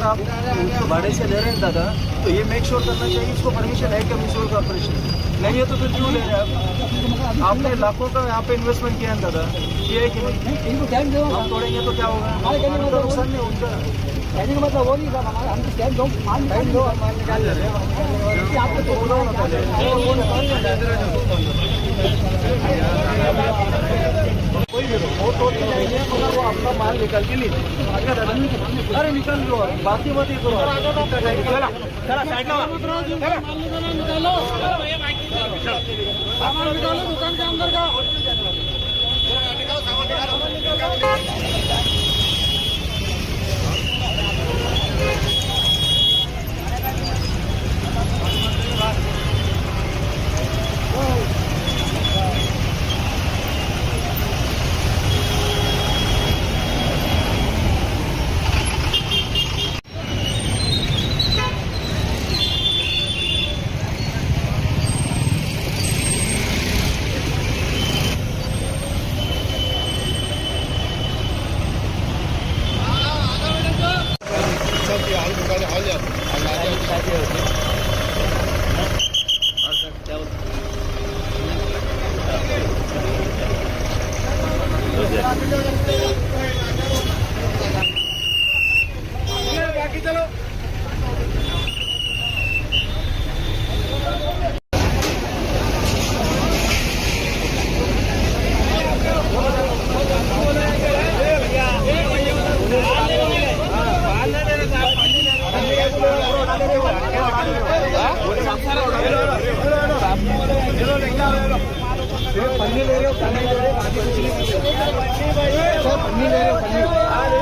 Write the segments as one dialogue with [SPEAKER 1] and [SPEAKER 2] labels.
[SPEAKER 1] अगर आप उसको भाड़े से ले रहे हैं दादा, तो ये मेक श्योर करना चाहिए इसको परमिशन है क्या म्यूनसिपल कॉर्पोरेशन? नहीं है तो फिर क्यों ले रहे हैं आप? आपने लाखों का यहाँ पे इन्वेस्टमेंट किया है दादा, किया है कि नहीं? हम तोड़ेंगे तो क्या होगा? हमारा नुकसान नहीं उनका।
[SPEAKER 2] कहने का मतलब वो नहीं साहब, हमारा हम तो टाइम दो टाइम दो मान निकाल रहे हैं आपको तो बोलो ना पहले कोई भी वो तोड़ के जाएंगे मगर वो अपना माल निकाल के लीजिए। अरे निकाल लो, बाकी मत ही करो। चला साइड निकालो सामान निकालो दुकान के अंदर का चलो पन्नी ले रहे हो, पन्नी ले रहे हो, बाकी कुछ नहीं पूछो। पन्नी ले रहे हो,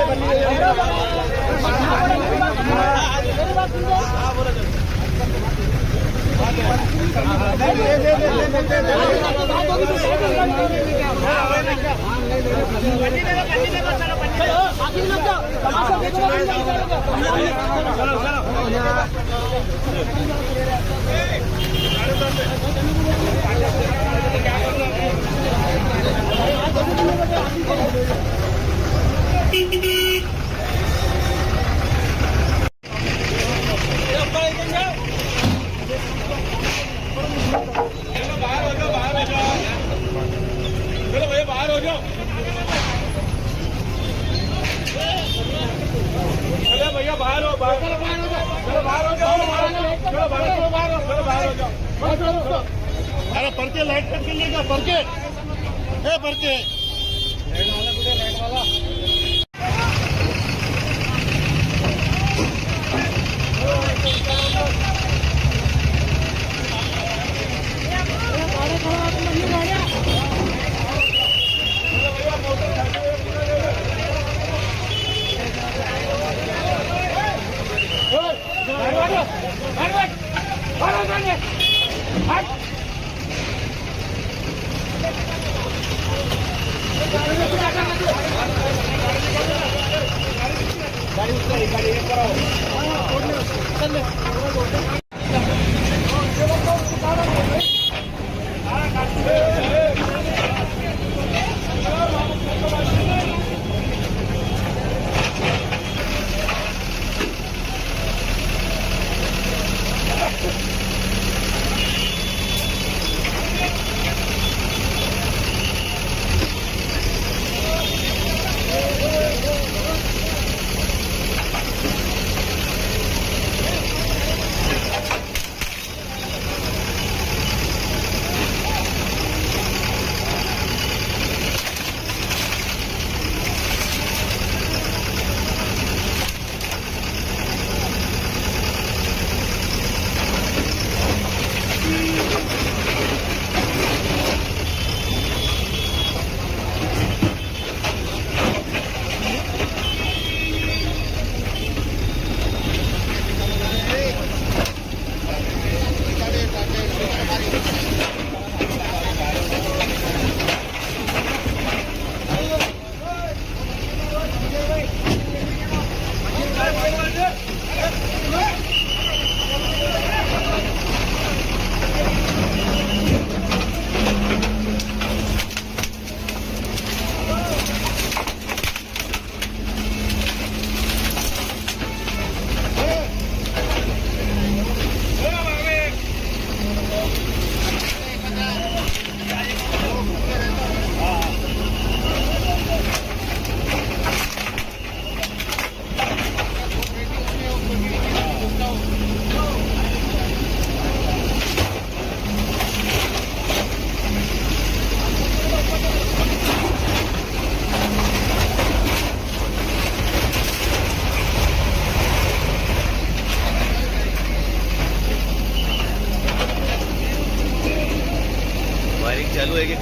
[SPEAKER 2] पन्नी ले रहे हो। बाहर हो जाओ, चलो भैया बाहर हो, बाहर चलो बाहर हो जाओ, चलो बाहर हो जाओ। अरे परके लाइट कट के लिए क्या परके परके लाइट वाला गाड़ी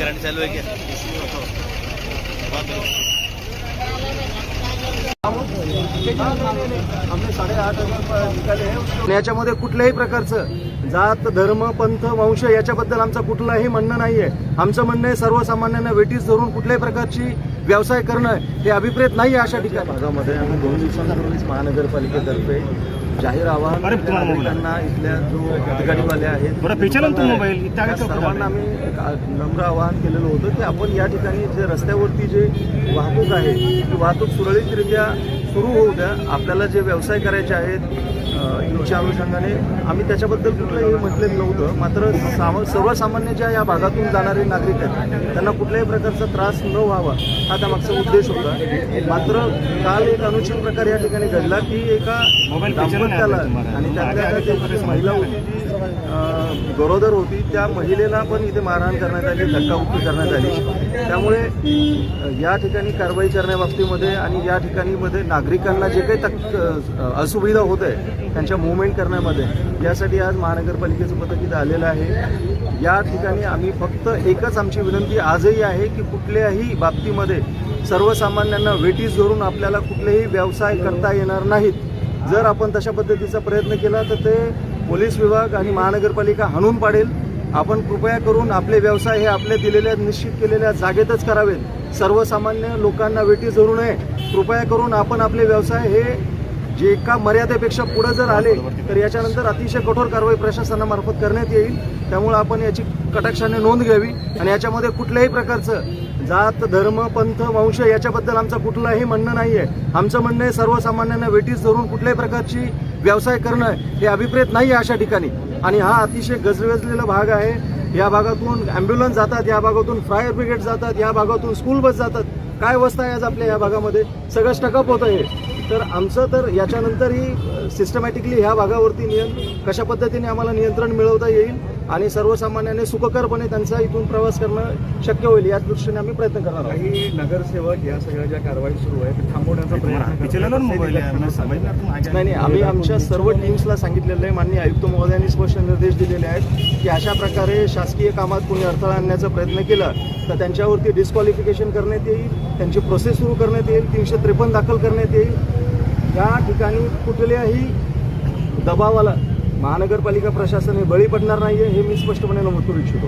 [SPEAKER 3] करंट चालू है क्या?
[SPEAKER 1] हमने 8.5 निकाले हैं. याच्यामध्ये कुठल्याही प्रकारचं जात धर्म पंथ वंश याच्याबद्दल आमचं कुठलंही म्हणणं नाहीये. आमचं म्हणणं आहे सर्वसामान्यांना वेटीस धरून कुठल्याही प्रकारची व्यवसाय करणं हे अभिप्रेत नाही आहे. अशा ठिकाणी भागामध्ये आम्ही 2 दिवसांपूर्वीच महानगरपालिकेतर्फे जाहीर आवाहन नागरिकांना इथल्या जो अधिकारीवाले आहेत त्या सर्वांना आम्ही एक नम्र आवाहन केलेलं होतं की आपण या ठिकाणी जे रस्त्यावरती जे वाहतूक आहे ती वाहतूक सुरळीतरित्या सुरू होऊ द्या. आपल्याला जे व्यवसाय करायचे आहेत च्या अनुषंगाने आम्ही त्याच्याबद्दल कुठलंही म्हटलेलं नव्हतं. मात्र सर्वसामान्य ज्या या भागातून जाणारे नागरिक आहेत त्यांना कुठल्याही प्रकारचा त्रास न व्हावा हा त्यामागचा उद्देश होता. मात्र काल एक अनुचित प्रकार या ठिकाणी घडला की एका दाम्पत्याला आणि त्यातल्या महिला होती जी गरोदर होती त्या महिलेला पण इथे मारहाण करण्यात आली, धक्काबुक्की करण्यात आली. त्यामुळे या ठिकाणी कारवाई करण्याबाबतीमध्ये आणि या ठिकाणी मध्ये नागरिकांना जे काही असुविधा होत आहे त्यांच्या मूव्हमेंट करण्यामध्ये यासाठी आज महानगरपालिकेचं पथक इथं आलेलं आहे. या ठिकाणी आम्ही फक्त एकच आमची विनंती आजही आहे की कुठल्याही बाबतीमध्ये सर्वसामान्यांना वेटीस धरून आपल्याला कुठलेही व्यवसाय करता येणार नाहीत. जर आपण तशा पद्धतीचा प्रयत्न केला तर ते पोलीस विभाग आणि महानगरपालिका हाणून पाडेल. आपण कृपया करून आपले व्यवसाय हे आपल्या दिलेल्या निश्चित केलेल्या जागेतच करावेत. सर्वसामान्य लोकांना वेटीस धरू नये. कृपया करून आपण आपले व्यवसाय हे जे एका मर्यादेपेक्षा पुढे जर आले तर याच्यानंतर अतिशय कठोर कारवाई प्रशासनामार्फत करण्यात येईल. त्यामुळे आपण याची कटाक्षाने नोंद घ्यावी आणि याच्यामध्ये कुठल्याही प्रकारचं जात धर्म पंथ वंश याच्याबद्दल आमचं कुठलंही म्हणणं नाहीये. आमचं म्हणणं आहे सर्वसामान्यांना वेटीस धरून कुठल्याही प्रकारची व्यवसाय करणं हे अभिप्रेत नाही आहे अशा ठिकाणी. आणि हा अतिशय गजबजलेला भाग आहे. या भागातून ॲम्ब्युलन्स जातात, या भागातून फायर ब्रिगेड जातात, या भागातून स्कूल बस जातात. काय अवस्था आहे आज आपल्या या भागामध्ये? सगळं स्टकअप होतं हे. तर आमचं तर याच्यानंतरही सिस्टमॅटिकली ह्या भागावरती कशा पद्धतीने आम्हाला नियंत्रण मिळवता येईल आणि सर्वसामान्याने सुखकरपणे त्यांचा इथून प्रवास करणं शक्य होईल या दृष्टीने आम्ही प्रयत्न करणार आहोत.
[SPEAKER 4] काही नगरसेवक या सगळ्या ज्या कारवाई सुरू आहे ते थांबवण्याचा प्रयत्न
[SPEAKER 1] नाही, आम्ही आमच्या सर्व टीम्सला सांगितलेलं आहे. माननीय आयुक्त महोदयांनी स्पष्ट निर्देश दिलेले आहेत की अशा प्रकारे शासकीय कामात कोणी अडथळा आणण्याचा प्रयत्न केला तर त्यांच्यावरती डिस्क्वालिफिकेशन करण्यात येईल, त्यांची प्रोसेस सुरू करण्यात येईल, 353 दाखल करण्यात येईल. या ठिकाणी कुठल्याही दबावाला महानगरपालिका प्रशासन हे बळी पडणार नाहीये हे मी स्पष्टपणे नमूद करू इच्छितो.